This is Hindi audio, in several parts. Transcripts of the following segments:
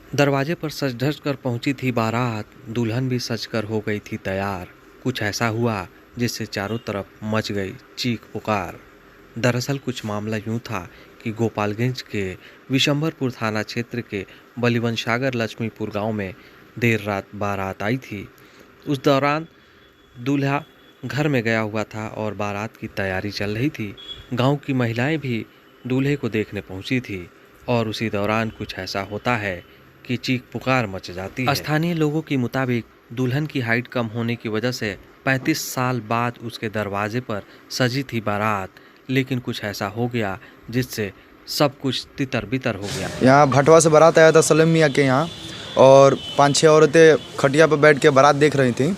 दरवाजे पर सज धज कर पहुंची थी बारात, दुल्हन भी सजकर हो गई थी तैयार। कुछ ऐसा हुआ जिससे चारों तरफ मच गई चीख पुकार। दरअसल कुछ मामला यूं था कि गोपालगंज के विशंभरपुर थाना क्षेत्र के बलिवंश सागर लक्ष्मीपुर गांव में देर रात बारात आई थी। उस दौरान दूल्हा घर में गया हुआ था और बारात की तैयारी चल रही थी। गांव की महिलाएं भी दूल्हे को देखने पहुंची थी और उसी दौरान कुछ ऐसा होता है कि चीख पुकार मच जाती है। स्थानीय लोगों के मुताबिक दुल्हन की हाइट कम होने की वजह से 35 साल बाद उसके दरवाजे पर सजी थी बारात, लेकिन कुछ ऐसा हो गया जिससे सब कुछ तितर बितर हो गया। यहाँ भटवा से बारात आया था सलीम मियाँ के यहाँ, और 5-6 औरतें खटिया पर बैठ के बारात देख रही थी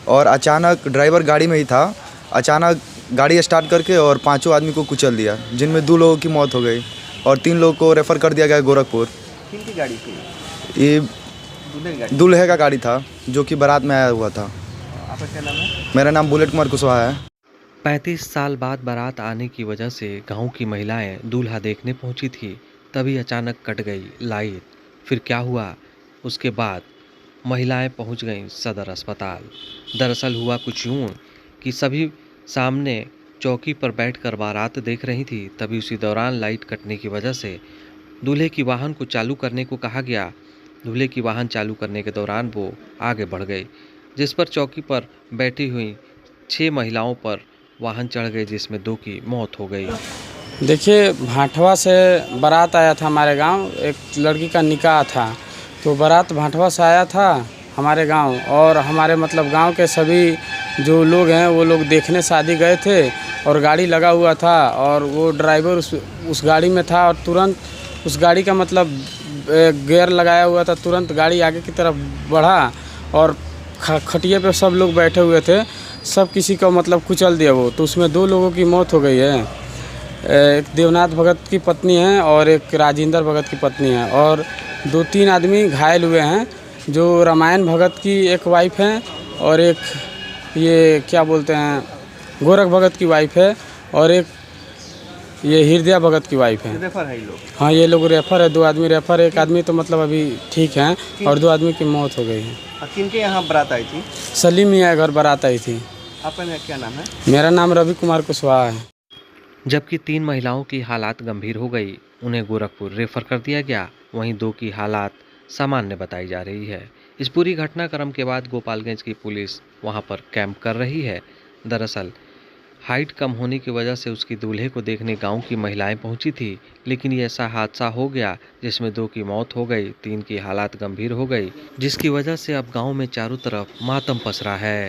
और अचानक ड्राइवर गाड़ी में ही था। अचानक गाड़ी स्टार्ट करके और 5 आदमी को कुचल दिया, जिनमें 2 लोगों की मौत हो गई और 3 लोगों को रेफ़र कर दिया गया गोरखपुर। किनकी गाड़ी थी? ये दूल्हे का गाड़ी था जो कि बारात में आया हुआ था। आपका क्या नाम है? मेरा नाम बुलेट कुमार कुशवाहा है। 35 साल बाद बारात आने की वजह से गांव की महिलाएं दूल्हा देखने पहुंची थी, तभी अचानक कट गई लाइट। फिर क्या हुआ? उसके बाद महिलाएं पहुंच गईं सदर अस्पताल। दरअसल हुआ कुछ यूं कि सभी सामने चौकी पर बैठकर बारात देख रही थी, तभी उसी दौरान लाइट कटने की वजह से दूल्हे की वाहन को चालू करने को कहा गया। दूल्हे की वाहन चालू करने के दौरान वो आगे बढ़ गई, जिस पर चौकी पर बैठी हुई 6 महिलाओं पर वाहन चढ़ गए, जिसमें 2 की मौत हो गई। देखिए, भाटवा से बारात आया था हमारे गांव। एक लड़की का निकाह था, तो बारात भाटवा से आया था हमारे गांव, और हमारे मतलब गांव के सभी जो लोग हैं वो लोग देखने शादी गए थे और गाड़ी लगा हुआ था और वो ड्राइवर उस गाड़ी में था और तुरंत उस गाड़ी का मतलब गियर लगाया हुआ था। तुरंत गाड़ी आगे की तरफ बढ़ा और खटिए पे सब लोग बैठे हुए थे, सब किसी को मतलब कुचल दिया वो। तो उसमें 2 लोगों की मौत हो गई है। एक देवनाथ भगत की पत्नी है और एक राजेंद्र भगत की पत्नी है, और 2-3 आदमी घायल हुए हैं, जो रामायण भगत की एक वाइफ है और एक ये क्या बोलते हैं गोरख भगत की वाइफ है, और एक ये हृदय भगत की वाइफ है। रेफर है ये लोग? हाँ, ये लोग रेफर है। 2 आदमी रेफर है, 1 आदमी तो मतलब अभी ठीक है और 2 आदमी की मौत हो गई है। किनके यहाँ बारात आई थी? सलीम मियाँ घर बारात आई थी। आपका क्या नाम है? मेरा नाम रवि कुमार कुशवाहा है। जबकि 3 महिलाओं की हालात गंभीर हो गई, उन्हें गोरखपुर रेफर कर दिया गया। वहीं 2 की हालात सामान्य बताई जा रही है। इस पूरी घटनाक्रम के बाद गोपालगंज की पुलिस वहां पर कैंप कर रही है। दरअसल हाइट कम होने की वजह से उसकी दूल्हे को देखने गांव की महिलाएं पहुंची थी, लेकिन ये ऐसा हादसा हो गया जिसमें 2 की मौत हो गई, 3 की हालात गंभीर हो गई, जिसकी वजह से अब गांव में चारों तरफ मातम पसरा है।